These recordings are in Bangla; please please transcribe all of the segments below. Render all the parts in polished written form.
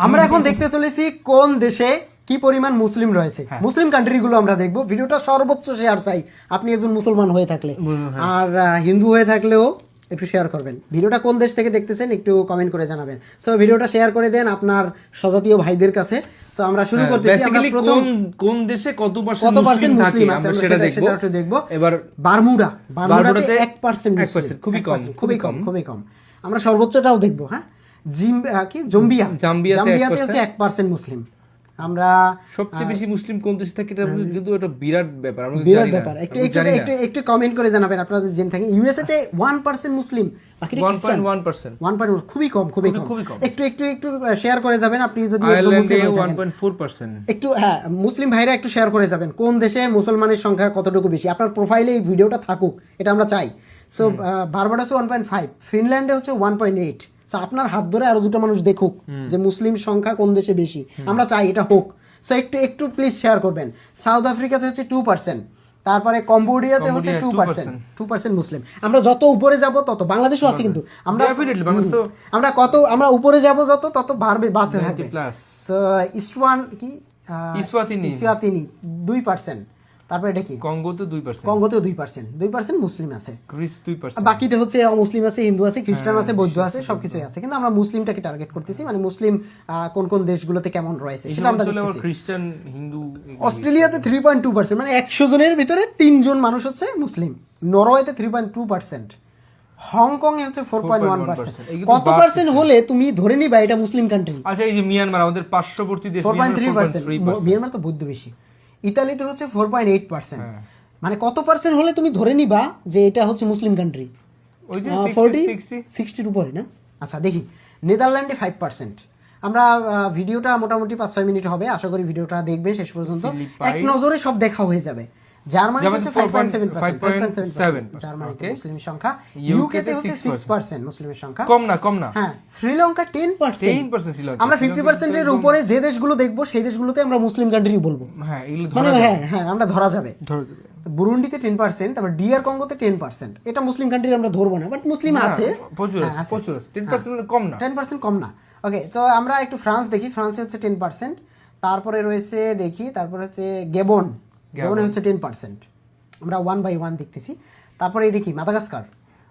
আমরা এখন দেখতে চলেছি কোন দেশে কি পরিমাণ মুসলিম রয়েছে। মুসলিম কান্ট্রিগুলো আমরা দেখবো। ভিডিওটা সর্বোচ্চ শেয়ার চাই আপনি একজন মুসলমান হয়ে থাকলে, আর হিন্দু হয়ে থাকলেও একটু শেয়ার করবেন। ভিডিওটা কোন দেশ থেকে দেখতেছেন একটু কমেন্ট করে জানাবেন। সো ভিডিওটা শেয়ার করে দেন আপনার স্বজাতীয় ভাইদের কাছে। সো আমরা শুরু করতেছি। আমরা প্রথম কোন দেশে কত পার্সেন্ট মুসলিম আছে আমরা সেটা দেখব। এবার বারমুডাতে 1% খুবই কম। আমরা সর্বোচ্চটাও দেখবো। হ্যাঁ, জাম্বিয়াতে হচ্ছে 1% মুসলিম। আমরা সবচেয়ে বেশি মুসলিম কোন দেশে থাকে এটা কিন্তু একটা বিরাট ব্যাপার। একটু কমেন্ট করে জানাবেন আপনারা যদি জেনে থাকেন। ইউএসএ তে 1% মুসলিম, বাকিটা খ্রিস্টান। 1% খুবই কম। একটু শেয়ার করে যাবেন আপনি যদি আয়ারল্যান্ডে 1.4%। একটু মুসলিম ভাইরা একটু শেয়ার করে যাবেন কোন দেশে মুসলমানের সংখ্যা কতটুকু বেশি। আপনার প্রোফাইলে এই ভিডিওটা থাকুক, এটা আমরা চাই। সো বারবাডোসে 1.5, ফিনল্যান্ডে হচ্ছে 1.8। আপনার হাত ধরে আরো দুটো মানুষ দেখুক যে মুসলিম সংখ্যা কোন দেশে বেশি, আমরা চাই এটা হোক। সো একটু প্লিজ শেয়ার করবেন। সাউথ আফ্রিকাতে হচ্ছে 2%, তারপরে কম্বোডিয়াতে হচ্ছে 2% মুসলিম। আমরা যত উপরে যাব তত, বাংলাদেশও আছে কিন্তু আমরা উপরে যাব যত তত বাড়তে থাকবে। সো ইসওয়াতিনি 2%, তারপরে এটা কি কঙ্গোতে 2% মুসলিম আছে, গ্রিস 2%, বাকিটা হচ্ছে অমুসলিম আছে, হিন্দু আছে, খ্রিস্টান আছে, বৌদ্ধ আছে, সবকিছুই আছে। কিন্তু আমরা মুসলিমটাকে টার্গেট করতেছি, মানে মুসলিম কোন দেশগুলোতে কেমন রয়েছে সেটা আমরা দেখতেছি। খ্রিস্টান, হিন্দু। অস্ট্রেলিয়াতে 3.2%, মানে 100 জনের ভিতরে 3 জন মানুষ হচ্ছে মুসলিম। নরওয়েতে 3.2%, হংকং এ হচ্ছে 4.1%। কত পার্সেন্ট হলে তুমি ধরে নিবা এটা মুসলিম কান্ট্রি? আচ্ছা, এই যে মিয়ানমার আমাদের পার্শ্ববর্তী দেশ, 4.3%। মিয়ানমার তো বৌদ্ধ বেশি। ইতালিতে হচ্ছে 4.8%। মানে কত পার্সেন্ট হলে তুমি ধরে নিবা যে এটা হচ্ছে মুসলিম কান্ট্রি? 60-60 উপরে না? আচ্ছা দেখি, নেদারল্যান্ডে 5%। আমরা ভিডিওটা মোটামুটি 5-6 মিনিট হবে, আশা করি ভিডিওটা দেখবেন শেষ পর্যন্ত, এক নজরে সব দেখা হয়ে যাবে। জার্মানি হচ্ছে 5.7%, জার্মানিতে মুসলিমের সংখ্যা। ইউকেতে হচ্ছে 6% মুসলিমের সংখ্যা, কম না। হ্যাঁ, শ্রীলঙ্কা 10%। শ্রীলঙ্কা। আমরা 50% এর উপরে যে দেশগুলো দেখবো সেই দেশগুলোতে আমরা মুসলিম কান্ট্রি বলবো। হ্যাঁ, এগুলো হ্যাঁ আমরা ধরা যাবে। বুরুন্ডিতে 10%, তারপর ডিআর কঙ্গোতে 10%। এটা মুসলিম কান্ট্রি আমরা ধরবো না, বাট মুসলিম আছে, প্রচুর আছে। 10% কম না, 10% কম না। ওকে, তো আমরা একটু ফ্রান্স দেখি। ফ্রান্সে হচ্ছে 10%। তারপরে রয়েছে দেখি, তারপরে হচ্ছে গেবনে হচ্ছে 10%। আমরা 1 by 1 দেখতেছি। তারপরে এটা কি মাদাগাস্কার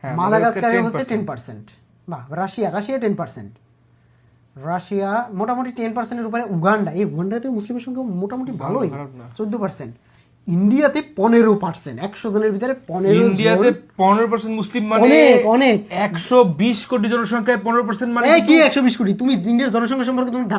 মাদাগাস্কারে হচ্ছে 10%। বাহ, রাশিয়া 10%। রাশিয়া মোটামুটি 10%-এর উপরে। উগান্ডাতে মুসলিমের সংখ্যা মোটামুটি ভালোই, 14%। ইন্ডিয়াতে 15%, 100 জনের ভিতরে 15। ইন্ডিয়াতে 15% মুসলিম, মানে অনেক 120 কোটি জনসংখ্যায় 15% মানে কি 120 কোটি? তুমি ইন্ডিয়ার জনসংখ্যা সম্পর্কে তুমি